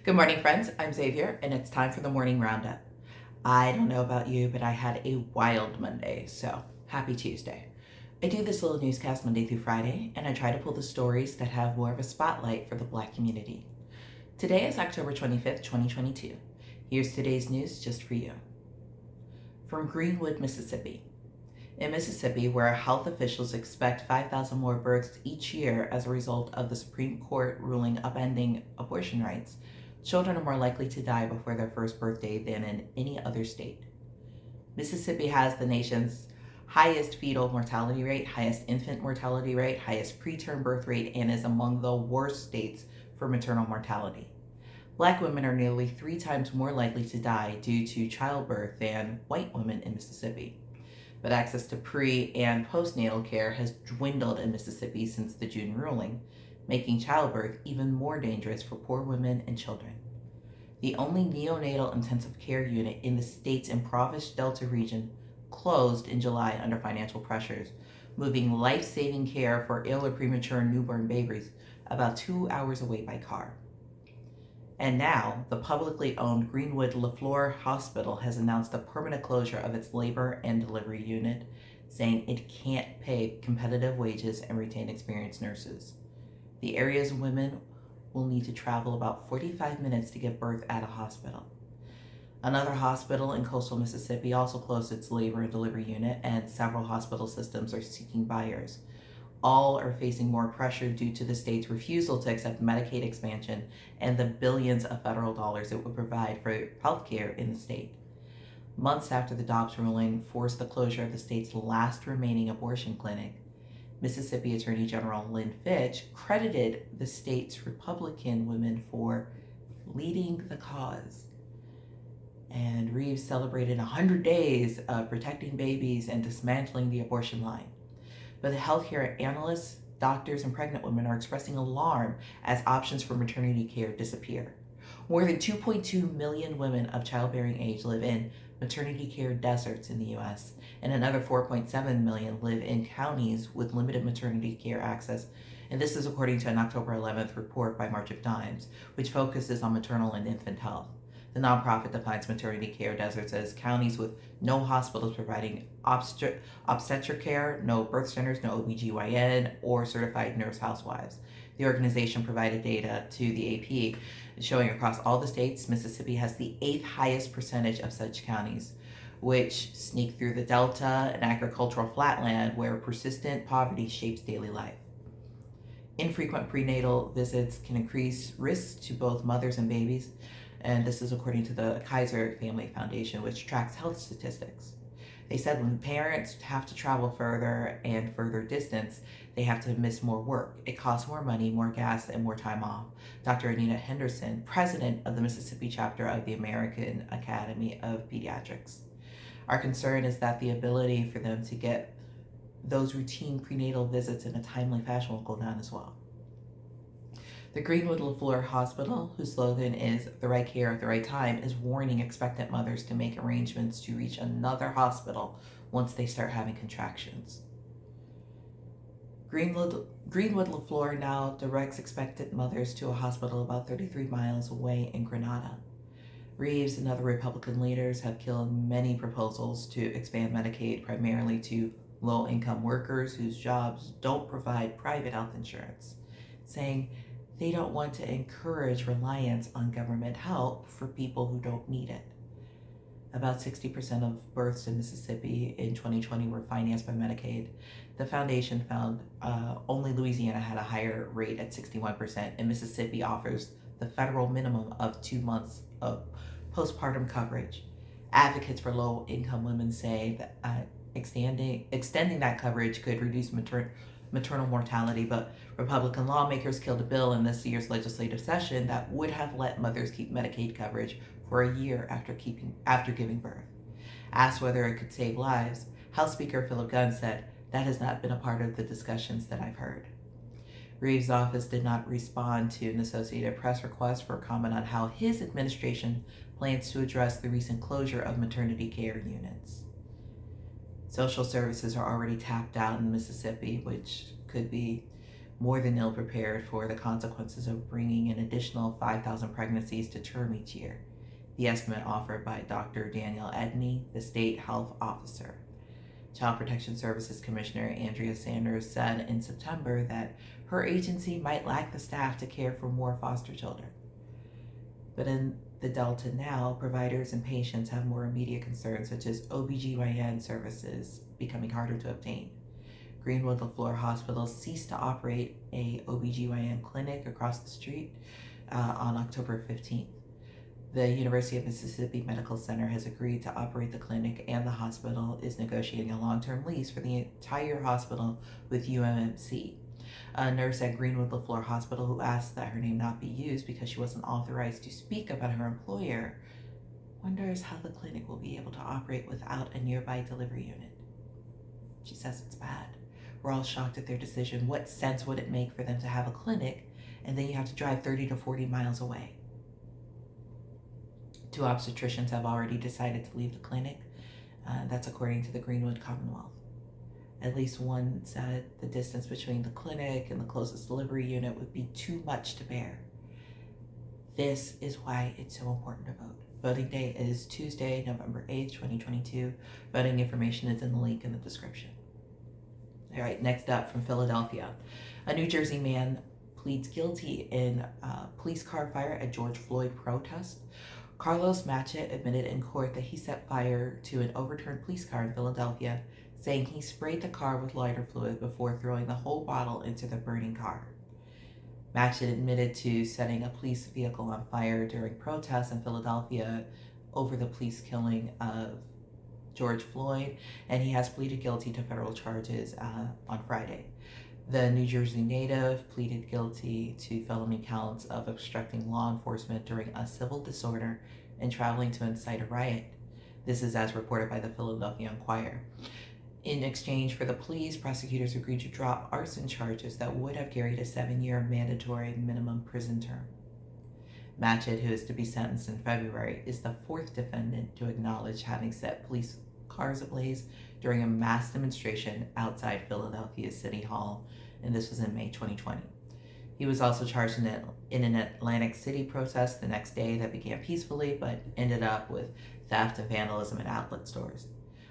Good morning, friends. I'm Xavier, and it's time for the Morning Roundup. I don't know about you, but I had a wild Monday, so happy Tuesday. I do this little newscast Monday through Friday, and I try to pull the stories that have more of a spotlight for the Black community. Today is October 25th, 2022. Here's today's news just for you. From Greenwood, Mississippi. In Mississippi, where health officials expect 5,000 more births each year as a result of the Supreme Court ruling upending abortion rights, children are more likely to die before their first birthday than in any other state. Mississippi has the nation's highest fetal mortality rate, highest infant mortality rate, highest preterm birth rate, and is among the worst states for maternal mortality. Black women are nearly 3 times more likely to die due to childbirth than white women in Mississippi. But access to pre- and postnatal care has dwindled in Mississippi since the June ruling, making childbirth even more dangerous for poor women and children. The only neonatal intensive care unit in the state's impoverished Delta region closed in July under financial pressures, moving life-saving care for ill or premature newborn babies about 2 hours away by car. And now, the publicly owned Greenwood Hospital has announced the permanent closure of its labor and delivery unit, saying it can't pay competitive wages and retain experienced nurses. The area's women will need to travel about 45 minutes to give birth at a hospital. Another hospital in coastal Mississippi also closed its labor and delivery unit, and several hospital systems are seeking buyers. All are facing more pressure due to the state's refusal to accept Medicaid expansion and the billions of federal dollars it would provide for health care in the state. Months after the Dobbs ruling forced the closure of the state's last remaining abortion clinic, Mississippi Attorney General Lynn Fitch credited the state's Republican women for leading the cause. And Reeves celebrated 100 days of protecting babies and dismantling the abortion line. But the healthcare analysts, doctors, and pregnant women are expressing alarm as options for maternity care disappear. More than 2.2 million women of childbearing age live in maternity care deserts in the U.S., and another 4.7 million live in counties with limited maternity care access. And this is according to an October 11th report by March of Dimes, which focuses on maternal and infant health. The nonprofit defines maternity care deserts as counties with no hospitals providing obstetric care, no birth centers, no OBGYN, or certified nurse housewives. The organization provided data to the AP showing across all the states, Mississippi has the 8th highest percentage of such counties, which sneak through the Delta, an agricultural flatland where persistent poverty shapes daily life. Infrequent prenatal visits can increase risks to both mothers and babies, and this is according to the Kaiser Family Foundation, which tracks health statistics. They said when parents have to travel further and further distance, they have to miss more work. It costs more money, more gas, and more time off. Dr. Anita Henderson, president of the Mississippi chapter of the American Academy of Pediatrics. Our concern is that the ability for them to get those routine prenatal visits in a timely fashion will go down as well. The Greenwood Hospital, whose slogan is "the right care at the right time," is warning expectant mothers to make arrangements to reach another hospital once they start having contractions. Greenwood now directs expectant mothers to a hospital about 33 miles away in Grenada. Reeves and other Republican leaders have killed many proposals to expand Medicaid primarily to low-income workers whose jobs don't provide private health insurance, saying they don't want to encourage reliance on government help for people who don't need it. About 60% of births in Mississippi in 2020 were financed by Medicaid. The foundation found only Louisiana had a higher rate at 61%, and Mississippi offers the federal minimum of 2 months of postpartum coverage. Advocates for low-income women say that extending that coverage could reduce maternal mortality, but Republican lawmakers killed a bill in this year's legislative session that would have let mothers keep Medicaid coverage for a year after giving birth. Asked whether it could save lives, House Speaker Philip Gunn said, "That has not been a part of the discussions that I've heard." Reeves' office did not respond to an Associated Press request for comment on how his administration plans to address the recent closure of maternity care units. Social services are already tapped out in Mississippi, which could be more than ill prepared for the consequences of bringing an additional 5,000 pregnancies to term each year, the estimate offered by Dr. Daniel Edney, the state health officer. Child Protection Services Commissioner Andrea Sanders said in September that her agency might lack the staff to care for more foster children. But in the Delta now, providers and patients have more immediate concerns, such as OBGYN services becoming harder to obtain. Greenwood Hospital ceased to operate a OBGYN clinic across the street on October 15th. The University of Mississippi Medical Center has agreed to operate the clinic, and the hospital is negotiating a long-term lease for the entire hospital with UMMC. A nurse at Greenwood Hospital, who asked that her name not be used because she wasn't authorized to speak about her employer, wonders how the clinic will be able to operate without a nearby delivery unit. She says it's bad. We're all shocked at their decision. What sense would it make for them to have a clinic and then you have to drive 30 to 40 miles away? 2 obstetricians have already decided to leave the clinic. That's according to the Greenwood Commonwealth. At least one said the distance between the clinic and the closest delivery unit would be too much to bear. This is why it's so important to vote. Voting day is Tuesday, November 8th, 2022. Voting information is in the link in the description. All right, next up from Philadelphia. A New Jersey man pleads guilty in a police car fire at George Floyd protest. Carlos Matchett admitted in court that he set fire to an overturned police car in Philadelphia, saying he sprayed the car with lighter fluid before throwing the whole bottle into the burning car. Matchett admitted to setting a police vehicle on fire during protests in Philadelphia over the police killing of George Floyd, and he has pleaded guilty to federal charges on Friday. The New Jersey native pleaded guilty to felony counts of obstructing law enforcement during a civil disorder and traveling to incite a riot. This is as reported by the Philadelphia Inquirer. In exchange for the pleas, prosecutors agreed to drop arson charges that would have carried a 7-year mandatory minimum prison term. Matchett, who is to be sentenced in February, is the 4th defendant to acknowledge having set police cars ablaze during a mass demonstration outside Philadelphia City Hall, and this was in May 2020. He was also charged in an Atlantic City protest the next day that began peacefully but ended up with theft and vandalism at outlet stores.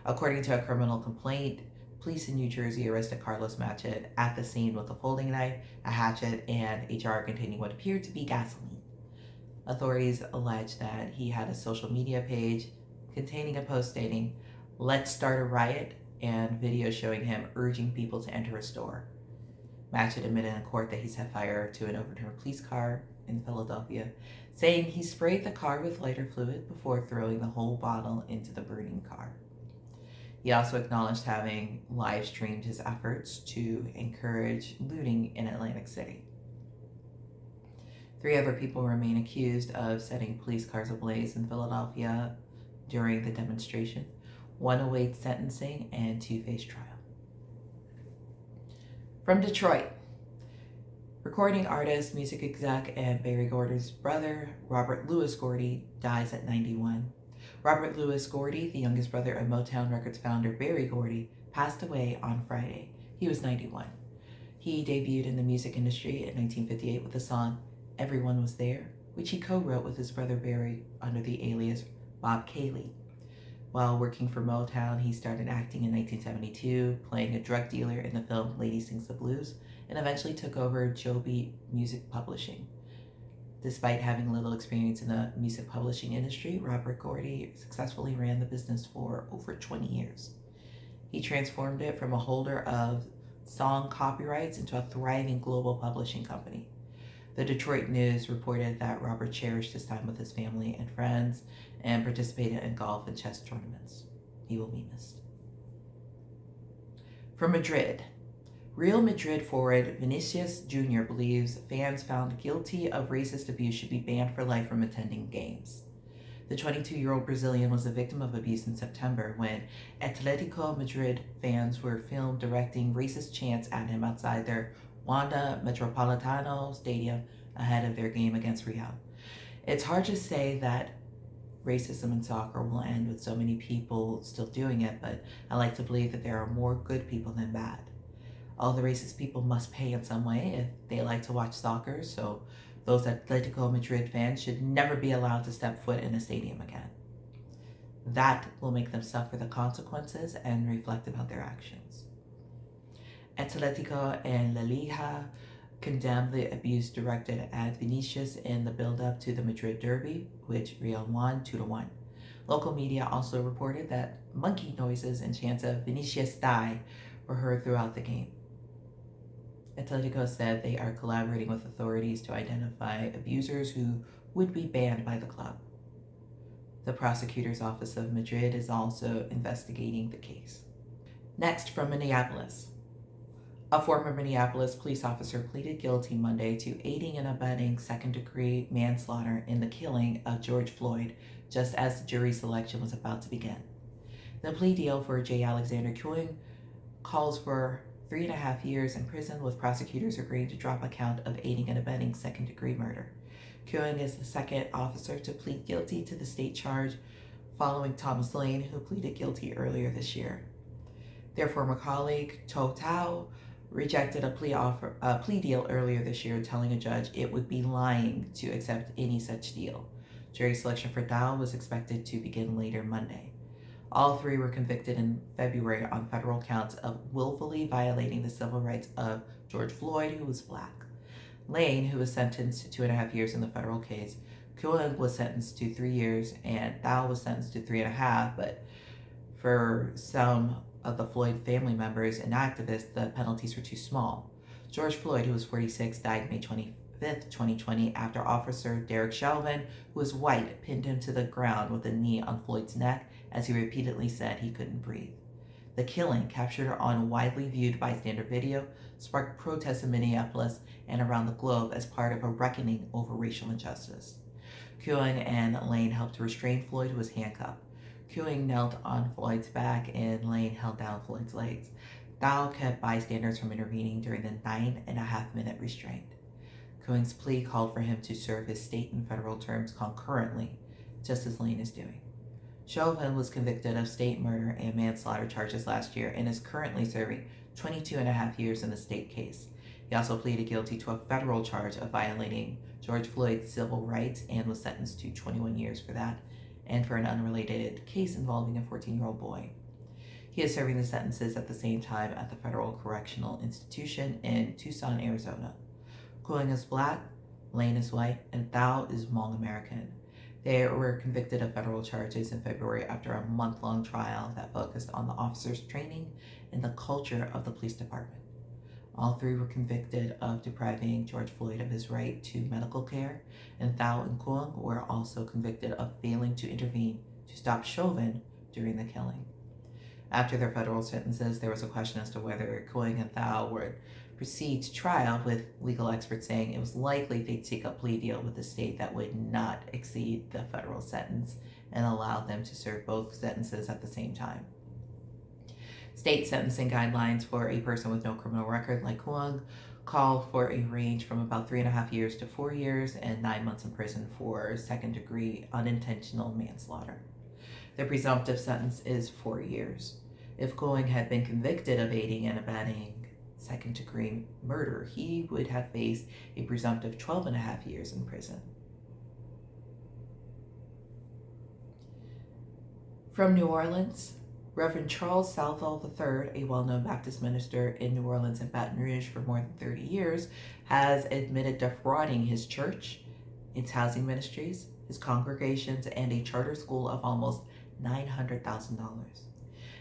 According to a criminal complaint, police in New Jersey arrested Carlos Matchett at the scene with a folding knife, a hatchet, and a jar containing what appeared to be gasoline. Authorities allege that he had a social media page containing a post stating, "Let's start a riot," and video showing him urging people to enter a store. Matchett admitted in court that he set fire to an overturned police car in Philadelphia, saying he sprayed the car with lighter fluid before throwing the whole bottle into the burning car. He also acknowledged having live streamed his efforts to encourage looting in Atlantic City. 3 other people remain accused of setting police cars ablaze in Philadelphia during the demonstration. 1 awaits sentencing and 2 face trial. From Detroit, recording artist, music exec, and Berry Gordy's brother, Robert Louis Gordy, dies at 91. Robert Louis Gordy, the youngest brother of Motown Records founder Berry Gordy, passed away on Friday. He was 91. He debuted in the music industry in 1958 with the song "Everyone Was There," which he co-wrote with his brother Berry under the alias Bob Cayley. While working for Motown, he started acting in 1972, playing a drug dealer in the film Lady Sings the Blues, and eventually took over Joby Music Publishing. Despite having little experience in the music publishing industry, Robert Gordy successfully ran the business for over 20 years. He transformed it from a holder of song copyrights into a thriving global publishing company. The Detroit News reported that Robert cherished his time with his family and friends and participated in golf and chess tournaments. He will be missed. From Madrid, Real Madrid forward Vinicius Jr. believes fans found guilty of racist abuse should be banned for life from attending games. The 22-year-old Brazilian was the victim of abuse in September when Atletico Madrid fans were filmed directing racist chants at him outside their Wanda Metropolitano Stadium ahead of their game against Real. It's hard to say that racism in soccer will end with so many people still doing it, but I like to believe that there are more good people than bad. All the racist people must pay in some way if they like to watch soccer, so those Atletico Madrid fans should never be allowed to step foot in a stadium again. That will make them suffer the consequences and reflect about their actions. Atletico and La Liga condemned the abuse directed at Vinicius in the build-up to the Madrid derby, which Real won 2-1. Local media also reported that monkey noises and chants of Vinicius die were heard throughout the game. Atletico said they are collaborating with authorities to identify abusers who would be banned by the club. The prosecutor's office of Madrid is also investigating the case. Next, from Minneapolis. A former Minneapolis police officer pleaded guilty Monday to aiding and abetting second-degree manslaughter in the killing of George Floyd, just as jury selection was about to begin. The plea deal for J. Alexander Kueng calls for 3.5 years in prison, with prosecutors agreeing to drop a count of aiding and abetting second-degree murder. Kueng is the second officer to plead guilty to the state charge, following Thomas Lane, who pleaded guilty earlier this year. Their former colleague, To Tao, rejected a plea deal earlier this year, telling a judge it would be lying to accept any such deal. Jury selection for Tao was expected to begin later Monday. All three were convicted in February on federal counts of willfully violating the civil rights of George Floyd, who was black. Lane, who was sentenced to 2.5 years in the federal case, Kueng was sentenced to 3 years, and Thao was sentenced to 3.5, but for some of the Floyd family members and activists, the penalties were too small. George Floyd, who was 46, died May 25th, 2020, after Officer Derek Chauvin, who was white, pinned him to the ground with a knee on Floyd's neck as he repeatedly said he couldn't breathe. The killing, captured on widely viewed bystander video, sparked protests in Minneapolis and around the globe as part of a reckoning over racial injustice. Kueng and Lane helped to restrain Floyd, who was handcuffed. Kueng knelt on Floyd's back and Lane held down Floyd's legs. Thao kept bystanders from intervening during the 9.5-minute restraint. Kueng's plea called for him to serve his state and federal terms concurrently, just as Lane is doing. Chauvin was convicted of state murder and manslaughter charges last year and is currently serving 22.5 years in the state case. He also pleaded guilty to a federal charge of violating George Floyd's civil rights and was sentenced to 21 years for that, and for an unrelated case involving a 14-year-old boy. He is serving the sentences at the same time at the Federal Correctional Institution in Tucson, Arizona. Kueng is black, Lane is white, and Thao is Hmong American. They were convicted of federal charges in February after a month-long trial that focused on the officers' training and the culture of the police department. All three were convicted of depriving George Floyd of his right to medical care, and Thao and Kueng were also convicted of failing to intervene to stop Chauvin during the killing. After their federal sentences, there was a question as to whether Kueng and Thao would proceed to trial, with legal experts saying it was likely they'd seek a plea deal with the state that would not exceed the federal sentence and allow them to serve both sentences at the same time. State sentencing guidelines for a person with no criminal record like Kueng call for a range from about 3.5 years to 4 years and 9 months in prison for second-degree unintentional manslaughter. The presumptive sentence is 4 years. If Kueng had been convicted of aiding and abetting second-degree murder, he would have faced a presumptive 12.5 years in prison. From New Orleans, Reverend Charles Southall III, a well-known Baptist minister in New Orleans and Baton Rouge for more than 30 years, has admitted defrauding his church, its housing ministries, his congregations, and a charter school of almost $900,000.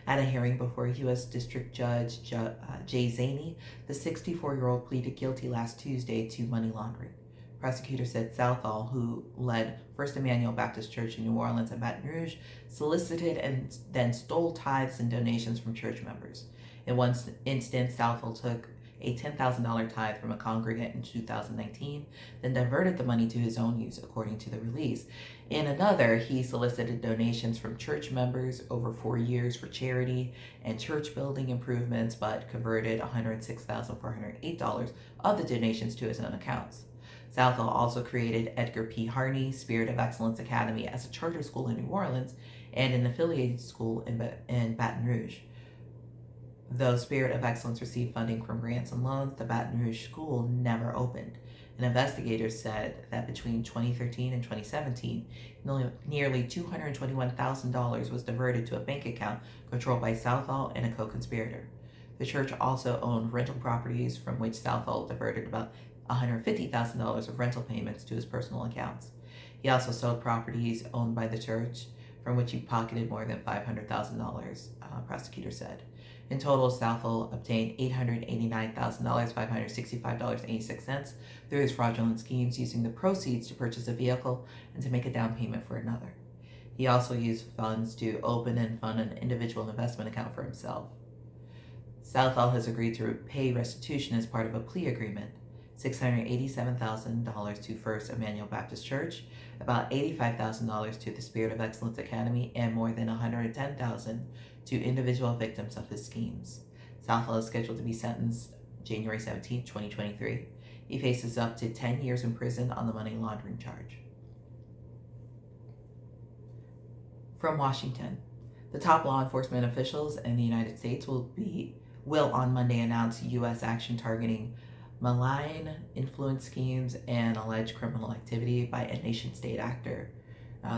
At a hearing before U.S. District Judge Jay Zaney, the 64-year-old pleaded guilty last Tuesday to money laundering. Prosecutors said Southall, who led First Emmanuel Baptist Church in New Orleans and Baton Rouge, solicited and then stole tithes and donations from church members. In one instance, Southall took a $10,000 tithe from a congregant in 2019, then diverted the money to his own use, according to the release. In another, he solicited donations from church members over 4 years for charity and church building improvements, but converted $106,408 of the donations to his own accounts. Southall also created Edgar P. Harney Spirit of Excellence Academy as a charter school in New Orleans and an affiliated school in Baton Rouge. Though Spirit of Excellence received funding from grants and loans, the Baton Rouge school never opened. And investigators said that between 2013 and 2017, nearly $221,000 was diverted to a bank account controlled by Southall and a co-conspirator. The church also owned rental properties from which Southall diverted about $150,000 of rental payments to his personal accounts. He also sold properties owned by the church from which he pocketed more than $500,000, prosecutors said. In total, Southall obtained $889,565.86 through his fraudulent schemes, using the proceeds to purchase a vehicle and to make a down payment for another. He also used funds to open and fund an individual investment account for himself. Southall has agreed to pay restitution as part of a plea agreement: $687,000 to First Emmanuel Baptist Church, about $85,000 to the Spirit of Excellence Academy, and more than $110,000 to individual victims of his schemes. Southall is scheduled to be sentenced January 17, 2023. He faces up to 10 years in prison on the money laundering charge. From Washington, the top law enforcement officials in the United States will on Monday announce U.S. action targeting malign influence schemes and alleged criminal activity by a nation-state actor.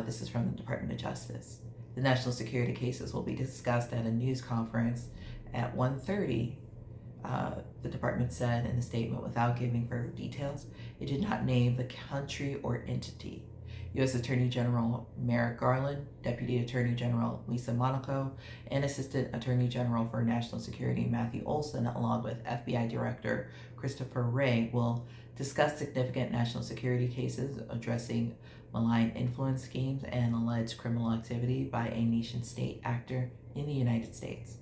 This is from the Department of Justice. The national security cases will be discussed at a news conference at 1:30. The department said in a statement, without giving further details. It did not name the country or entity. U.S. Attorney General Merrick Garland, Deputy Attorney General Lisa Monaco, and Assistant Attorney General for National Security Matthew Olson, along with FBI Director Christopher Wray, will discuss significant national security cases addressing malign influence schemes and alleged criminal activity by a nation-state actor in the United States.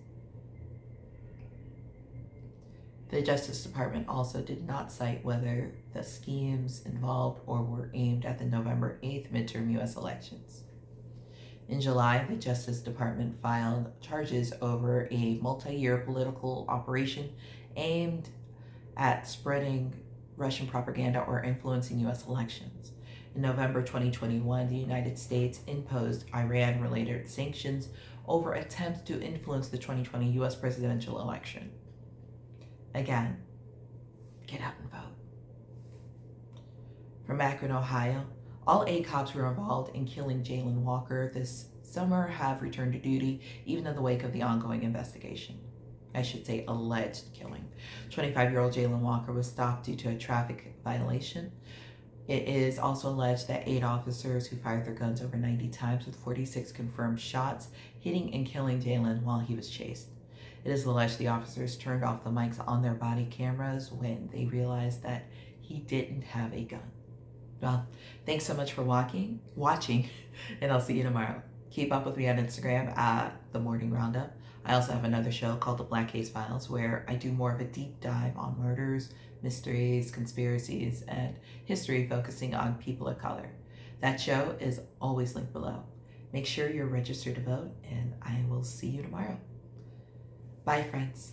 The Justice Department also did not cite whether the schemes involved or were aimed at the November 8th midterm U.S. elections. In July, the Justice Department filed charges over a multi-year political operation aimed at spreading Russian propaganda or influencing U.S. elections. In November 2021, the United States imposed Iran-related sanctions over attempts to influence the 2020 U.S. presidential election. Again, get out and vote. From Akron, Ohio, all 8 cops who were involved in killing Jayland Walker this summer have returned to duty, even in the wake of the ongoing investigation. I should say alleged killing. 25-year-old Jayland Walker was stopped due to a traffic violation. It is also alleged that 8 officers who fired their guns over 90 times with 46 confirmed shots, hitting and killing Jayland while he was chased. It is alleged the officers turned off the mics on their body cameras when they realized that he didn't have a gun. Well, thanks so much for watching, and I'll see you tomorrow. Keep up with me on Instagram at The Morning Roundup. I also have another show called The Black Case Files, where I do more of a deep dive on murders, mysteries, conspiracies, and history, focusing on people of color. That show is always linked below. Make sure you're registered to vote, and I will see you tomorrow. Bye, friends.